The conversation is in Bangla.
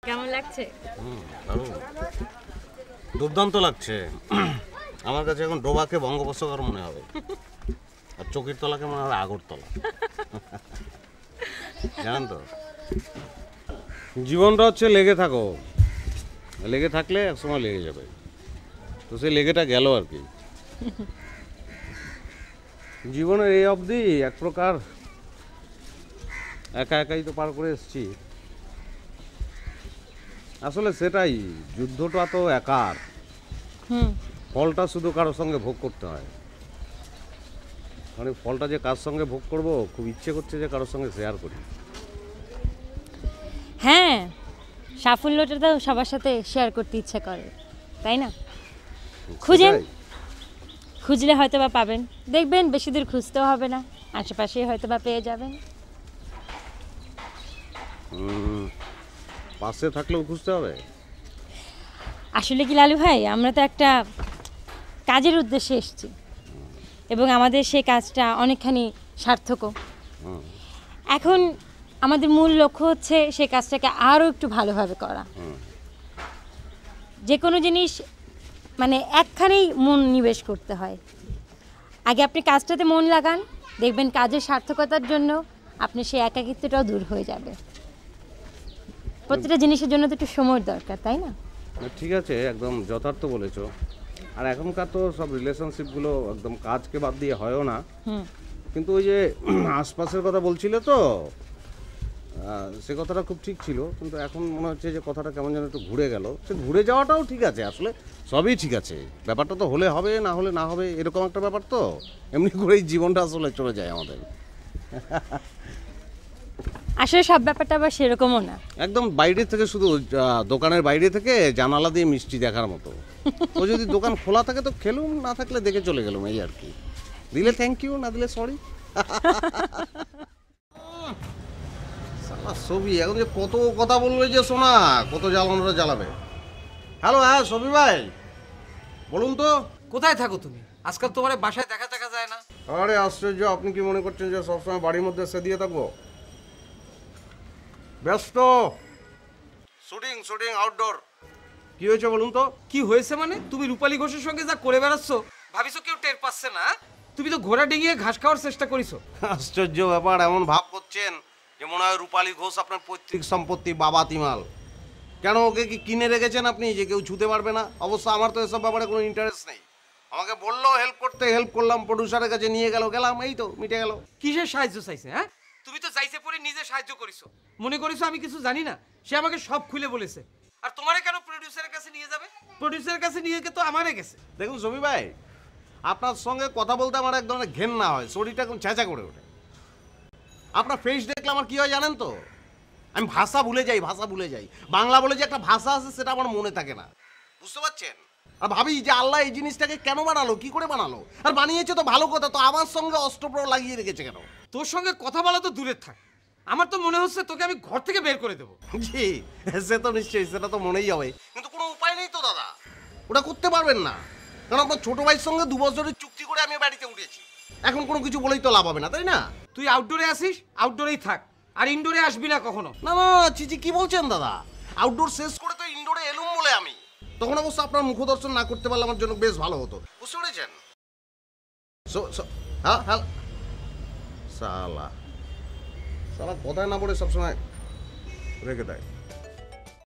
কেমন লাগছে? দারুণ, দুর্দান্ত লাগছে। আমার কাছে এখন ডোবাকে বঙ্গোপসাগর মনে হবে, আর চকির তলাকে মনে হবে আগরতলা। জানেন তো, জীবনটা হচ্ছে লেগে থাকো, লেগে থাকলে একসময় লেগে যাবে। তো সেই লেগেটা গেল আর কি। জীবনের এই অবধি এক প্রকার একা একাই তো পার করে এসেছি। আসলে সেটাই, যুদ্ধটা তো একার, ফলটা শুধু কারোর সঙ্গে ভোগ করতে হয়। মানে ফলটা যে কার সঙ্গে ভোগ করব, খুব ইচ্ছে করছে যে কারোর সঙ্গে শেয়ার করি। হ্যাঁ, সাফল্যটা তো সবার সাথে শেয়ার করতে ইচ্ছে করে, তাই না? খুঁজেন, সেটাই। খুঁজলে হয়তো বা পাবেন। দেখবেন বেশি দূর খুঁজতেও হবে না, আশেপাশেই হয়তো বা পেয়ে যাবেন। পাশে থাকলেও খুঁজতে হবে। আসলে কি লালু ভাই, আমরা তো একটা কাজের উদ্দেশ্যে এসেছি এবং আমাদের সেই কাজটা অনেকখানি সার্থকও। হুম, এখন আমাদের মূল লক্ষ্য হচ্ছে সেই কাজটাকে আরও একটু ভালোভাবে করা। হুম। যে কোনো জিনিস মানে একখানেই মন নিবেশ করতে হয়। আগে আপনি কাজটাতে মন লাগান, দেখবেন কাজের সার্থকতার জন্য আপনি সেই একাকিত্বটাও দূর হয়ে যাবে। প্রতিটা জিনিসের জন্য তো একটু সময় দরকার, তাই না? না, ঠিক আছে, একদম যথার্থ বলেছো। আর এখনকার তো সব রিলেশনশিপগুলো একদম কাজকে বাদ দিয়ে হয়ও না। হুম। কিন্তু ওই যে আশপাশের কথা বলছিলে তো, সে কথাটা খুব ঠিক ছিল, কিন্তু এখন মনে হচ্ছে যে কথাটা কেমন যেন একটু ঘুরে গেল। সে ঘুরে যাওয়াটাও ঠিক আছে, আসলে সবই ঠিক আছে। ব্যাপারটা তো হলে হবে, না হলে না হবে, এরকম একটা ব্যাপার তো। এমনি করেই জীবনটা আসলে চলে যায় আমাদের। আসলে সব ব্যাপারটা আবার সেরকমও না। একদম বাইরে থেকে, শুধু দোকানের বাইরে থেকে জানালা দিয়ে মিষ্টি দেখার মতো। ও যদি দোকান খোলা থাকে তো খেলুম, না থাকলে দেখে চলে গেলাম, এই আর কি। দিলে থ্যাংক ইউ, না দিলে সরি। ছবি এখন যে কত কথা বলবে যে শোনা, কত জ্বালানোটা জ্বালাবে। হ্যালো, হ্যাঁ ছবি ভাই, বলুন তো। কোথায় থাকো তুমি? আজকাল তোমার বাসায় দেখা দেখা যায় না। আরে আশ্চর্য, আপনি কি মনে করছেন যে সবসময় বাড়ির মধ্যে সে দিয়ে থাকবো? ব্যস্ত, শুটিং শুটিং আউটডোর। কি হয়েছে বলুন তো? কি হয়েছে মানে? তুমি রূপালী ঘোষের সঙ্গে যা করে বেড়াচ্ছ, ভাবিছো কেউ টের পাচ্ছে না? তুমি তো ঘোড়া ডিঙিয়ে ঘাস খাওয়ার চেষ্টা করিছো। আশ্চর্য ব্যাপার, এমন ভাব করছেন যে মনে হয় রূপালী ঘোষ আপনার পৈতৃক সম্পত্তি, বাবা তিমাল। কেন, ওকে কি কিনে রেখেছেন আপনি যে কেউ ছুতে পারবে না? অবশ্য আমার তো এসব ব্যাপারে কোনো ইন্টারেস্ট নেই। আমাকে বললো হেল্প করতে, হেল্প করলাম, প্রডিউসারের কাছে নিয়ে গেলাম, এই তো মিটে গেল। কিসের সাহায্য চাইছে? হ্যাঁ, তুমি তো চাইছে পরে নিজে সাহায্য করিছো। মনে করিছো আমি কিছু জানি না? সে আমাকে সব খুলে বলেছে। আর তোমারে কেন প্রডিউসারের কাছে নিয়ে যাবে? প্রডিউসারের কাছে নিয়ে তো আমারে গেছে। দেখুন ছবি ভাই, আপনার সঙ্গে কথা বলতে আমার এক ধরনের ঘেন্না হয়, শরীরটা এখন চেঁচা করে ওঠে। আপনার ফেস দেখলে আমার কি হয় জানেন তো? আমি ভাষা ভুলে যাই। বাংলা বলে যে একটা ভাষা আছে, সেটা আমার মনে থাকে না, বুঝতে পারছেন? আর ভাবি যে আল্লাহ এই জিনিসটাকে কেন বানালো, কি করে বানালো? আর বানিয়েছে তো ভালো কথা, তো আমার সঙ্গে অস্ত্রপ্রহ লাগিয়ে রেখেছে কেন? তোর সঙ্গে কথা বলা তো দূরের থাক, আমার তো মনে হচ্ছে তোকে আমি ঘর থেকে বের করে দেবো। জি, সে তো নিশ্চয়ই, সেটা তো মনেই হবে, কিন্তু কোনো উপায় নেই তো দাদা, ওটা করতে পারবেন না। কারণ আপনার ছোট ভাইয়ের সঙ্গে 2 বছরের চুক্তি করে আমি বাড়িতে উঠেছি। এখন কোনো কিছু বলেই তো লাভ হবে না, তাই না? তুই আউটডোরে আসিস, আউটডোরেই থাক, আর ইনডোরে আসবি না কখনো। না না, চিচি কি বলছেন দাদা? আউটডোর শেষ করে তো ইনডোরে এলুম বলে আমি। তখন অবশ্য আপনার মুখদর্শন না করতে পারলে আমার জন্য বেশ ভালো হতো, বুঝতে পেরেছেন? হ্যাঁ হ্যাঁ, সালা সালা কথায় না বলে সবসময় রেখে দেয়।